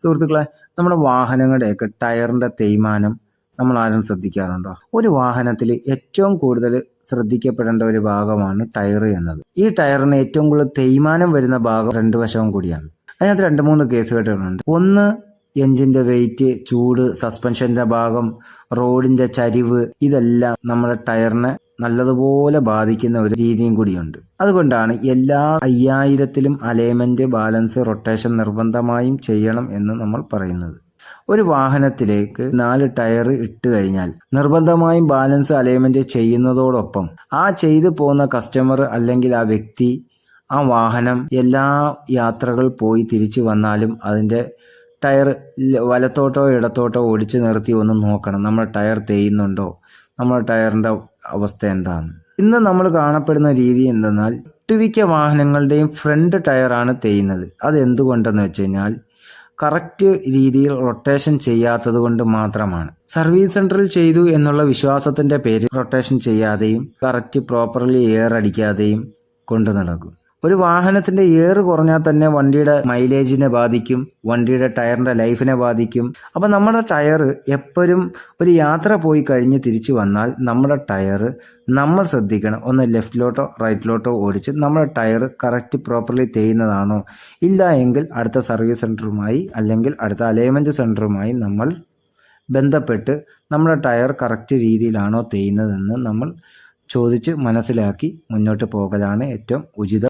സുഹൃത്തുക്കളെ, നമ്മുടെ വാഹനങ്ങളുടെയൊക്കെ ടയറിന്റെ തേയ്മാനം നമ്മൾ ആരും ശ്രദ്ധിക്കാറുണ്ടോ? ഒരു വാഹനത്തിൽ ഏറ്റവും കൂടുതൽ ശ്രദ്ധിക്കപ്പെടേണ്ട ഒരു ഭാഗമാണ് ടയർ എന്നത്. ഈ ടയറിന് ഏറ്റവും കൂടുതൽ തേയ്മാനം വരുന്ന ഭാഗം രണ്ട് വശവും കൂടിയാണ്. അതിനകത്ത് രണ്ട് മൂന്ന് കേസ് കേട്ടുകളുണ്ട്. ഒന്ന്, എഞ്ചിന്റെ വെയിറ്റ്, ചൂട്, സസ്പെൻഷന്റെ ഭാഗം, റോഡിന്റെ ചരിവ്, ഇതെല്ലാം നമ്മുടെ ടയറിനെ നല്ലതുപോലെ ബാധിക്കുന്ന ഒരു രീതിയും കൂടിയുണ്ട്. അതുകൊണ്ടാണ് എല്ലാ 5000-ത്തിലും അലൈൻമെന്റ്, ബാലൻസ്, റൊട്ടേഷൻ നിർബന്ധമായും ചെയ്യണം എന്ന് നമ്മൾ പറയുന്നത്. ഒരു വാഹനത്തിലേക്ക് 4 ടയർ ഇട്ട് കഴിഞ്ഞാൽ നിർബന്ധമായും ബാലൻസ്, അലൈൻമെന്റ് ചെയ്യുന്നതോടൊപ്പം ആ ചെയ്തു പോകുന്ന കസ്റ്റമർ അല്ലെങ്കിൽ ആ വ്യക്തി ആ വാഹനം എല്ലാ യാത്രകൾ പോയി തിരിച്ചു വന്നാലും അതിൻ്റെ ടയർ വലത്തോട്ടോ ഇടത്തോട്ടോ ഓടിച്ചു നിർത്തി ഒന്ന് നോക്കണം. നമ്മുടെ ടയർ തേയുന്നുണ്ടോ, നമ്മുടെ ടയറിൻ്റെ അവസ്ഥ എന്താണ്. ഇന്ന് നമ്മൾ കാണപ്പെടുന്ന രീതി എന്തെന്നാൽ ഒട്ടുമിക്ക വാഹനങ്ങളുടെയും ഫ്രണ്ട് ടയറാണ് തേയുന്നത്. അത് എന്തുകൊണ്ടെന്ന് വെച്ച് കഴിഞ്ഞാൽ കറക്റ്റ് രീതിയിൽ റൊട്ടേഷൻ ചെയ്യാത്തത് കൊണ്ട് മാത്രമാണ്. സർവീസ് സെന്ററിൽ ചെയ്തു എന്നുള്ള വിശ്വാസത്തിന്റെ പേരിൽ റൊട്ടേഷൻ ചെയ്യാതെയും കറക്റ്റ് പ്രോപ്പർലി എയർ അടിക്കാതെയും കൊണ്ടു നടക്കും. ഒരു വാഹനത്തിന്റെ എയർ കുറഞ്ഞാൽ തന്നെ വണ്ടിയുടെ മൈലേജിനെ ബാധിക്കും, വണ്ടിയുടെ ടയറിന്റെ ലൈഫിനെ ബാധിക്കും. അപ്പം നമ്മുടെ ടയർ എപ്പോഴും ഒരു യാത്ര പോയി കഴിഞ്ഞ് തിരിച്ചു വന്നാൽ നമ്മുടെ ടയർ നമ്മൾ ശ്രദ്ധിക്കണം. ഒന്ന് ലെഫ്റ്റിലോട്ടോ റൈറ്റിലോട്ടോ ഓടിച്ച് നമ്മുടെ ടയർ കറക്റ്റ് പ്രോപ്പർലി തേയുന്നതാണോ, ഇല്ല എങ്കിൽ അടുത്ത സർവീസ് സെൻറ്ററുമായി അല്ലെങ്കിൽ അടുത്ത അലൈൻമെൻറ്റ് സെൻറ്ററുമായി നമ്മൾ ബന്ധപ്പെട്ട് നമ്മുടെ ടയർ കറക്റ്റ് രീതിയിലാണോ തേയുന്നതെന്ന് നമ്മൾ ചോദിച്ച് മനസ്സിലാക്കി മുന്നോട്ട് പോകലാണ് ഏറ്റവും ഉചിതം.